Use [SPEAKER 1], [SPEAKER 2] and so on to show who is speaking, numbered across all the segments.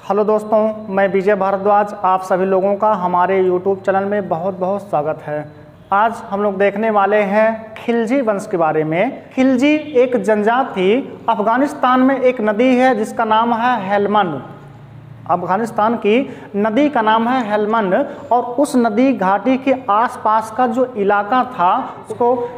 [SPEAKER 1] Hello दोस्तों, मैं विजय भारद्वाज। आप सभी लोगों का हमारे YouTube चैनल में बहुत बहुत स्वागत है। आज हम लोग देखने वाले हैं खिलजी वंश के बारे में। खिलजी एक जनजाति थी। अफगानिस्तान में एक नदी है जिसका नाम है हेलमंड। अफगानिस्तान की नदी का नाम है हेलमंड और उस नदी घाटी के आसपास का जो इलाका था उसको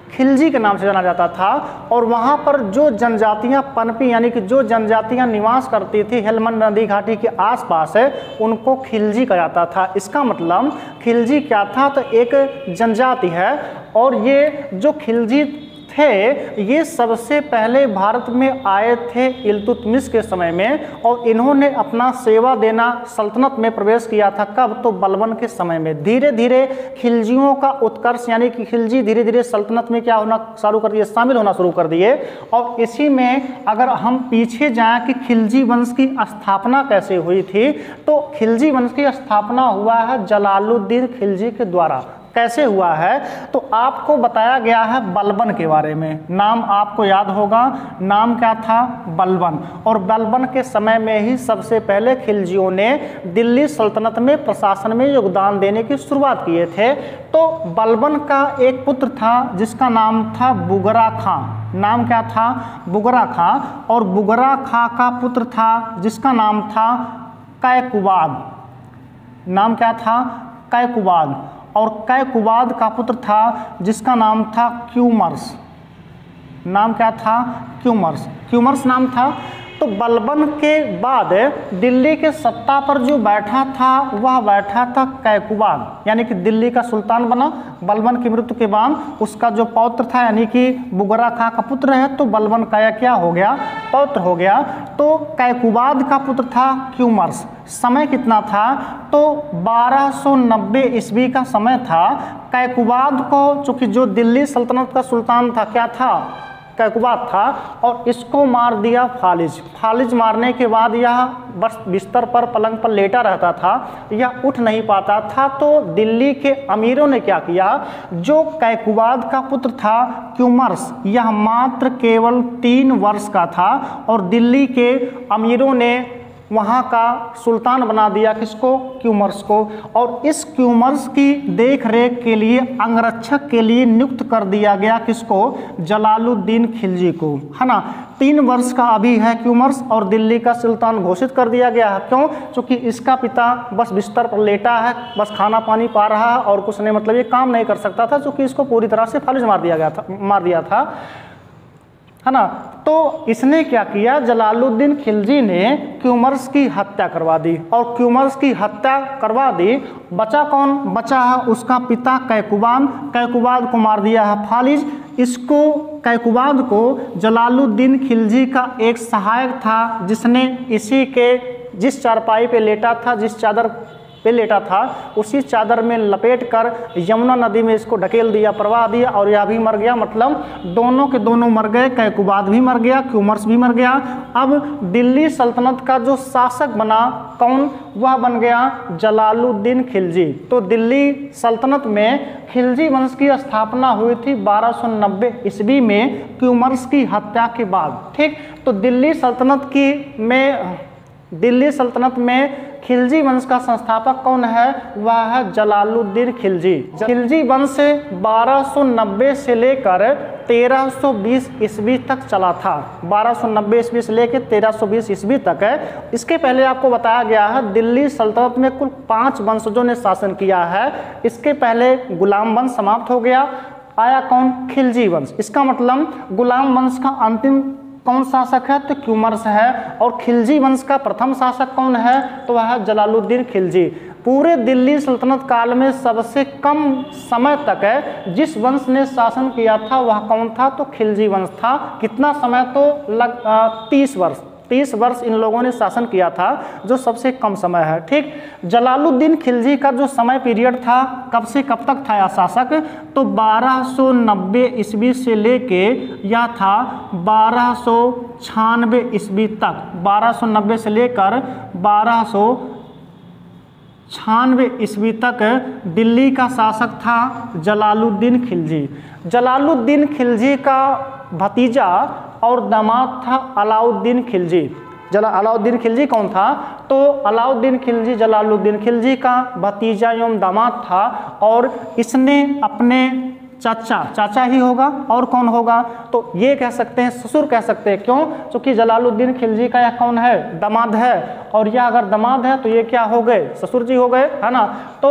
[SPEAKER 1] खिलजी के नाम से जाना जाता था। और वहाँ पर जो जनजातियाँ पनपी यानी कि जो जनजातियाँ निवास करती थी हेलमंड नदी घाटी के आसपास है उनको खिलजी कहा जाता था। इसका मतलब खिलजी क्या था, तो एक जनजाति है। और ये जो खिलजी थे ये सबसे पहले भारत में आए थे इल्तुतमिश के समय में, और इन्होंने अपना सेवा देना सल्तनत में प्रवेश किया था। कब? तो बलबन के समय में। धीरे धीरे खिलजियों का उत्कर्ष यानी कि खिलजी धीरे धीरे सल्तनत में क्या होना शुरू कर दिए, शामिल होना शुरू कर दिए। और इसी में अगर हम पीछे जाएं कि खिलजी वंश की स्थापना कैसे हुई थी, तो खिलजी वंश की स्थापना हुआ है जलालुद्दीन खिलजी के द्वारा। कैसे हुआ है तो आपको बताया गया है बलबन के बारे में। नाम आपको याद होगा, नाम क्या था? बलबन। और बलबन के समय में ही सबसे पहले खिलजियों ने दिल्ली सल्तनत में प्रशासन में योगदान देने की शुरुआत किए थे। तो बलबन का एक पुत्र था जिसका नाम था बुगरा खां। नाम क्या था? बुगरा खां। और बुगरा खां का पुत्र था जिसका नाम था कैकुबाद। नाम क्या था? कैकुबाद। और कैकुबाद का पुत्र था जिसका नाम था क्यूमर्स। नाम क्या था? क्यूमर्स। क्यूमर्स नाम था। तो बलबन के बाद दिल्ली के सत्ता पर जो बैठा था वह बैठा था कैकुबाद, यानी कि दिल्ली का सुल्तान बना। बलबन की मृत्यु के बाद उसका जो पौत्र था यानी कि बुगरा खां का पुत्र है, तो बलबन का क्या हो गया? पौत्र हो गया। तो कैकुबाद का पुत्र था क्यूमर्स। समय कितना था? तो 1290 ईस्वी का समय था। कैकुबाद को, चूंकि जो दिल्ली सल्तनत का सुल्तान था क्या था? कैकुबाद था। और इसको मार दिया फालिज। फालिज मारने के बाद यह बस बिस्तर पर पलंग पर लेटा रहता था, यह उठ नहीं पाता था। तो दिल्ली के अमीरों ने क्या किया, जो कैकुबाद का पुत्र था क्यूमर्स, यह मात्र केवल 3 वर्ष का था, और दिल्ली के अमीरों ने वहाँ का सुल्तान बना दिया। किसको? क्यूमर्स को। और इस क्यूमर्स की देख रेख के लिए अंगरक्षक के लिए नियुक्त कर दिया गया। किसको? जलालुद्दीन खिलजी को, है ना। 3 वर्ष का अभी है क्यूमर्स और दिल्ली का सुल्तान घोषित कर दिया गया है। क्यों? क्योंकि इसका पिता बस बिस्तर पर लेटा है, बस खाना पानी पा रहा है और कुछ नहीं, मतलब ये काम नहीं कर सकता था, क्योंकि इसको पूरी तरह से फालिज मार दिया था, है ना। तो इसने क्या किया, जलालुद्दीन खिलजी ने क्यूमर्स की हत्या करवा दी। और क्यूमर्स की हत्या करवा दी, बचा कौन? बचा है उसका पिता कैकुबाद। कैकुबाद को मार दिया है फालिज। इसको, कैकुबाद को जलालुद्दीन खिलजी का एक सहायक था जिसने इसी के जिस चारपाई पे लेटा था, जिस चादर पे लेटा था, उसी चादर में लपेटकर यमुना नदी में इसको ढकेल दिया, प्रवाह दिया, और यह भी मर गया। मतलब दोनों के दोनों मर गए। कैकुबाद भी मर गया, क्यूमर्स भी मर गया। अब दिल्ली सल्तनत का जो शासक बना कौन? वह बन गया जलालुद्दीन खिलजी। तो दिल्ली सल्तनत में खिलजी वंश की स्थापना हुई थी 1290 ईस्वी में क्यूमर्स की हत्या के बाद। ठीक, तो दिल्ली सल्तनत में खिलजी वंश का संस्थापक कौन है? वह है जलालुद्दीन खिलजी। खिलजी वंश 1290 से लेकर 1320 ईस्वी तक चला था। 1290 ईस्वी से लेकर 1320 ईस्वी तक है। इसके पहले आपको बताया गया है दिल्ली सल्तनत में कुल 5 वंशजों ने शासन किया है। इसके पहले गुलाम वंश समाप्त हो गया, आया कौन? खिलजी वंश। इसका मतलब गुलाम वंश का अंतिम कौन शासक है? तो क्यूमर्स है। और खिलजी वंश का प्रथम शासक कौन है? तो वह है जलालुद्दीन खिलजी। पूरे दिल्ली सल्तनत काल में सबसे कम समय तक है जिस वंश ने शासन किया था वह कौन था? तो खिलजी वंश था। कितना समय? तो 30 वर्ष। 30 वर्ष इन लोगों ने शासन किया था, जो सबसे कम समय है। ठीक, जलालुद्दीन खिलजी का जो समय पीरियड था, कब से कब तक था यह शासक? तो 1290 ईस्वी से लेके यह था 1296 ईस्वी तक। 1290 से लेकर 1296 ईस्वी तक दिल्ली का शासक था जलालुद्दीन खिलजी। जलालुद्दीन खिलजी का भतीजा और दामाद था अलाउद्दीन खिलजी। अलाउद्दीन खिलजी कौन था? तो अलाउद्दीन खिलजी जलालुद्दीन खिलजी का भतीजा एवं दामाद था और इसने अपने चाचा ही होगा और कौन होगा? तो ये कह सकते हैं ससुर कह सकते हैं। क्यों? क्योंकि जलालुद्दीन खिलजी का यह कौन है? दामाद है, और यह अगर दामाद है तो ये क्या हो गए? ससुर जी हो गए, है ना। तो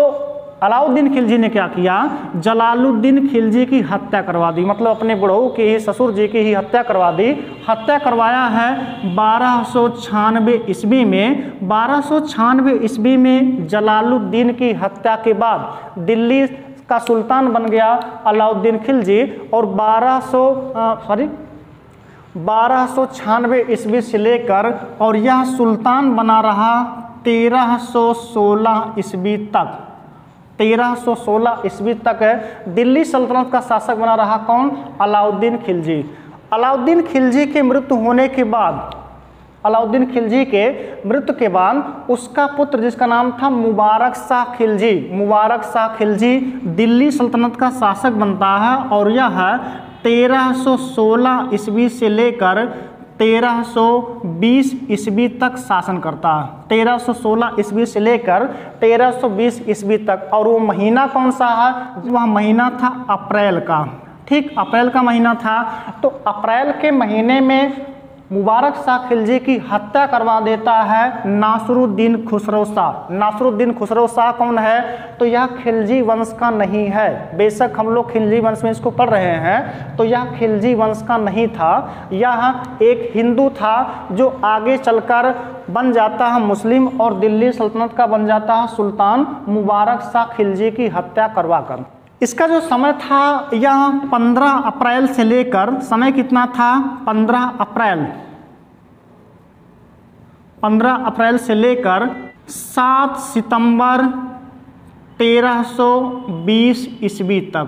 [SPEAKER 1] अलाउद्दीन खिलजी ने क्या किया? जलालुद्दीन खिलजी की हत्या करवा दी, मतलब अपने बुढ़ऊ की ही, ससुर जी की ही हत्या करवा दी। हत्या करवाया है 1296 ईस्वी में। 1296 ईस्वी में जलालुद्दीन की हत्या के बाद दिल्ली का सुल्तान बन गया अलाउद्दीन खिलजी, और 1296 ईस्वी से लेकर और यह सुल्तान बना रहा 1316 ईस्वी तक। 1316 ईस्वी तक दिल्ली सल्तनत का शासक बना रहा कौन? अलाउद्दीन खिलजी। अलाउद्दीन खिलजी के मृत्यु होने के बाद, अलाउद्दीन खिलजी के मृत्यु के बाद उसका पुत्र जिसका नाम था मुबारक शाह खिलजी, मुबारक शाह खिलजी दिल्ली सल्तनत का शासक बनता है, और यह 1316 ईस्वी से लेकर 1320 ईस्वी तक शासन करता है। 1316 ईस्वी से लेकर 1320 ईस्वी तक। और वो महीना कौन सा है? वह महीना था अप्रैल का। ठीक, अप्रैल का महीना था। तो अप्रैल के महीने में मुबारक शाह खिलजी की हत्या करवा देता है नासरुद्दीन खुसरो शाह। नासरुद्दीन खुसरो शाह कौन है? तो यह खिलजी वंश का नहीं है। बेशक हम लोग खिलजी वंश में इसको पढ़ रहे हैं, तो यह खिलजी वंश का नहीं था। यह एक हिंदू था जो आगे चलकर बन जाता है मुस्लिम और दिल्ली सल्तनत का बन जाता है सुल्तान, मुबारक शाह खिलजी की हत्या करवाकर। इसका जो समय था यह 15 अप्रैल से लेकर, समय कितना था? 15 अप्रैल से लेकर 7 सितंबर 1320 ईस्वी तक।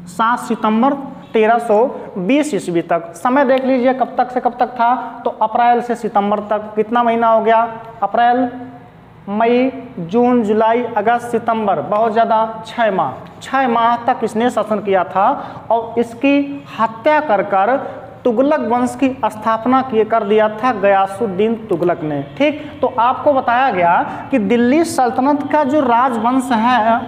[SPEAKER 1] 7 सितंबर 1320 ईस्वी तक। समय देख लीजिए कब तक से कब तक था? तो अप्रैल से सितंबर तक। कितना महीना हो गया? अप्रैल, मई, जून, जुलाई, अगस्त, सितंबर, बहुत ज़्यादा 6 माह तक इसने शासन किया था। और इसकी हत्या कर तुगलक वंश की स्थापना कर दिया था गयासुद्दीन तुगलक ने। ठीक, तो आपको बताया गया कि दिल्ली सल्तनत का जो राजवंश है,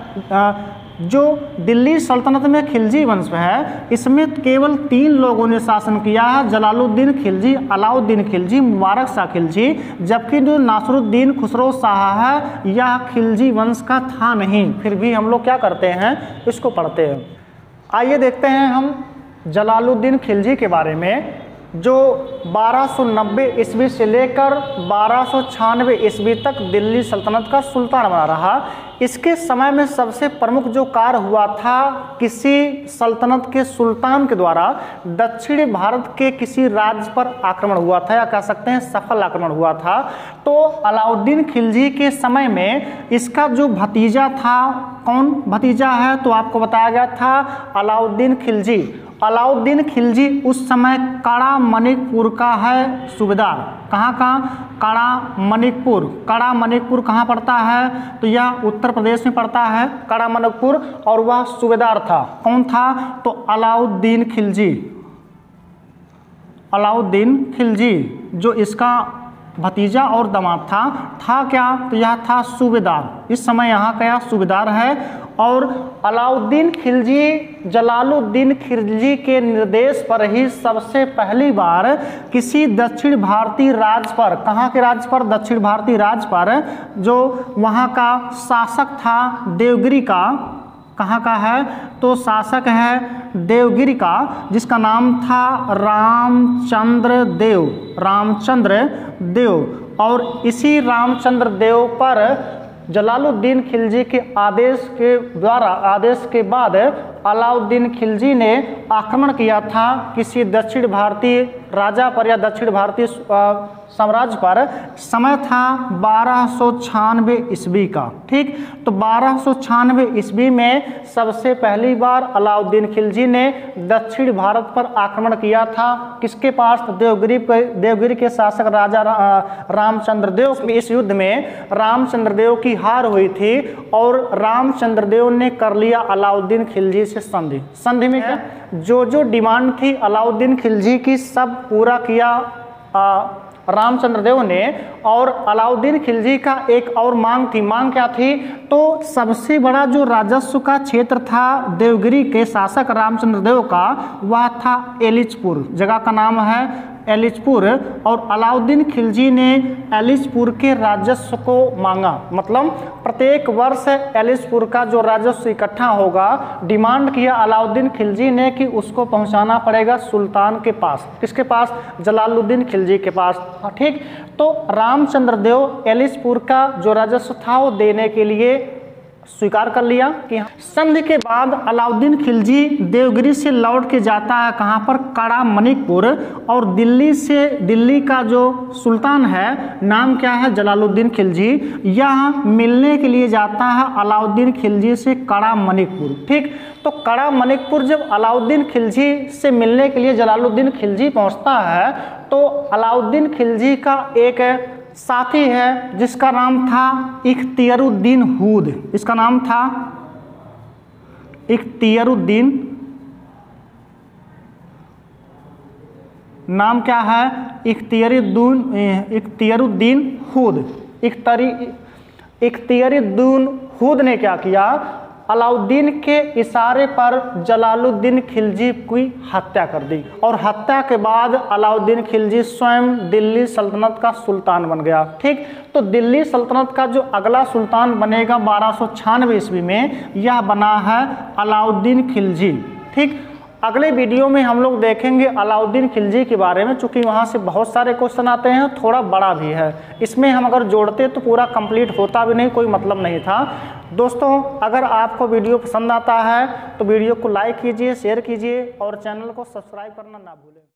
[SPEAKER 1] जो दिल्ली सल्तनत में खिलजी वंश है, इसमें केवल 3 लोगों ने शासन किया है, जलालुद्दीन खिलजी, अलाउद्दीन खिलजी, मुबारक शाह खिलजी। जबकि जो नासरुद्दीन खुसरो शाह है यह खिलजी वंश का था नहीं। फिर भी हम लोग क्या करते हैं? इसको पढ़ते हैं। आइए देखते हैं हम जलालुद्दीन खिलजी के बारे में, जो 1290 ईस्वी से लेकर 1296 ईस्वी तक दिल्ली सल्तनत का सुल्तान बना रहा। इसके समय में सबसे प्रमुख जो कार्य हुआ था, किसी सल्तनत के सुल्तान के द्वारा दक्षिणी भारत के किसी राज्य पर आक्रमण हुआ था, या कह सकते हैं सफल आक्रमण हुआ था। तो अलाउद्दीन खिलजी के समय में इसका जो भतीजा था, कौन भतीजा है? तो आपको बताया गया था अलाउद्दीन खिलजी। अलाउद्दीन खिलजी उस समय कड़ा मणिकपुर का है सूबेदार। कहाँ का? कड़ा मणिकपुर। कड़ा मणिकपुर कहाँ पड़ता है? तो यह उत्तर प्रदेश में पड़ता है, कड़ा मणिकपुर। और वह सूबेदार था। कौन था? तो अलाउद्दीन खिलजी। अलाउद्दीन खिलजी जो इसका भतीजा और दामाद था क्या? तो यह था सूबेदार। इस समय यहाँ का यह सूबेदार है। और अलाउद्दीन खिलजी जलालुद्दीन खिलजी के निर्देश पर ही सबसे पहली बार किसी दक्षिण भारतीय राज्य पर, कहाँ के राज्य पर? दक्षिण भारतीय राज्य पर, जो वहाँ का शासक था देवगिरी का। कहाँ का है? तो शासक है देवगिरी का, जिसका नाम था रामचंद्र देव। और इसी रामचंद्र देव पर जलालुद्दीन खिलजी के आदेश के बाद अलाउद्दीन खिलजी ने आक्रमण किया था किसी दक्षिण भारतीय राजा पर या दक्षिण भारतीय साम्राज्य पर। समय था 1296 ईस्वी का। ठीक, तो 1296 ईस्वी में सबसे पहली बार अलाउद्दीन खिलजी ने दक्षिण भारत पर आक्रमण किया था। किसके पास? देवगिरी के शासक राजा रामचंद्र देव। इस युद्ध में रामचंद्र देव की हार हुई थी और रामचंद्र देव ने कर लिया अलाउद्दीन खिलजी से संधि में क्या जो डिमांड थी अलाउद्दीन खिलजी की सब पूरा किया रामचंद्र देव ने। और अलाउद्दीन खिलजी का एक और मांग थी। मांग क्या थी? तो सबसे बड़ा जो राजस्व का क्षेत्र था देवगिरी के शासक रामचंद्र देव का, वह था एलिचपुर। जगह का नाम है एलिचपुर। और अलाउद्दीन खिलजी ने एलिचपुर के राजस्व को मांगा। मतलब प्रत्येक वर्ष एलिचपुर का जो राजस्व इकट्ठा होगा, डिमांड किया अलाउद्दीन खिलजी ने कि उसको पहुंचाना पड़ेगा सुल्तान के पास। किसके पास? जलालुद्दीन खिलजी के पास। ठीक। तो रामचंद्र देव एलिचपुर का जो राजस्व था वो देने के लिए स्वीकार कर लिया कि संधि के बाद अलाउद्दीन खिलजी देवगिरी से लौट के जाता है कहाँ पर? कड़ा मणिकपुर। और दिल्ली का जो सुल्तान है, नाम क्या है? जलालुद्दीन खिलजी। यह मिलने के लिए जाता है अलाउद्दीन खिलजी से कड़ा मणिकपुर। ठीक। तो कड़ा मणिकपुर जब अलाउद्दीन खिलजी से मिलने के लिए जलालुद्दीन खिलजी पहुंचता है, तो अलाउद्दीन खिलजी का एक साथी है जिसका नाम था इख्तियारुद्दीन हूद। इसका नाम था इख्तियारुद्दीन। नाम क्या है? इख्तियारुद्दीन हूद। इख्तियारुद्दीन हूद ने क्या किया? अलाउद्दीन के इशारे पर जलालुद्दीन खिलजी की हत्या कर दी। और हत्या के बाद अलाउद्दीन खिलजी स्वयं दिल्ली सल्तनत का सुल्तान बन गया। ठीक। तो दिल्ली सल्तनत का जो अगला सुल्तान बनेगा 1296 ईस्वी में, यह बना है अलाउद्दीन खिलजी। ठीक। अगले वीडियो में हम लोग देखेंगे अलाउद्दीन खिलजी के बारे में, चूंकि वहाँ से बहुत सारे क्वेश्चन आते हैं, थोड़ा बड़ा भी है। इसमें हम अगर जोड़ते तो पूरा कंप्लीट होता भी नहीं, कोई मतलब नहीं था। दोस्तों, अगर आपको वीडियो पसंद आता है तो वीडियो को लाइक कीजिए, शेयर कीजिए और चैनल को सब्सक्राइब करना ना भूलें।